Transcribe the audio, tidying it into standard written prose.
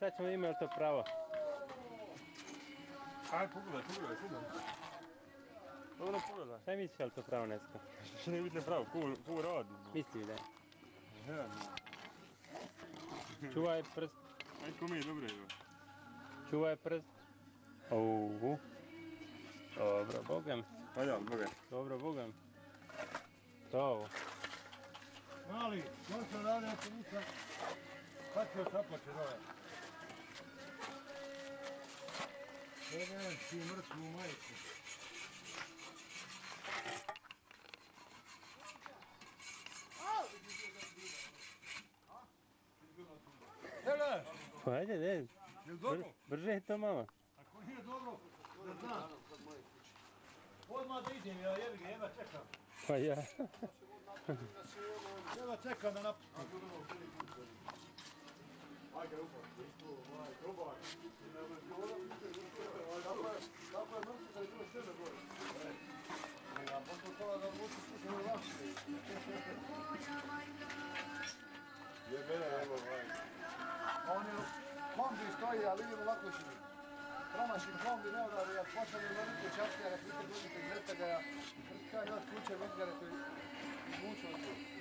Sad ćemo imati to pravo. Aj, pogledaj. Dobro pogledaj. Šta misliš je li to pravo Nesko? Što ne biti pravo, ko radi? Misli da je. Ja, Čuvaj prst. aj ko mi je dobro je. Čuvaj prst. Ovu. Dobro, bogam. Ajde, boga. Dobro, bogam. To ovo. Mali, on sam radio, ako nisam patio saplače dole. Gledam ti mrtvu majicu. Gledaj! Pa ajde, Je li dobro? Brže je to malo. Ako nije dobro, da znam. Odmah da idem, ja jedva čekam. Pa ja. Jedva čekam da napustim. On je kombi stoji, ali vidimo lako će mi. Promašim kombi, ne odradi, ja počnem je veliko časkara, prite budite izvrte ga ja. Kaj od kuće, već ga rekao, izvuču od tu.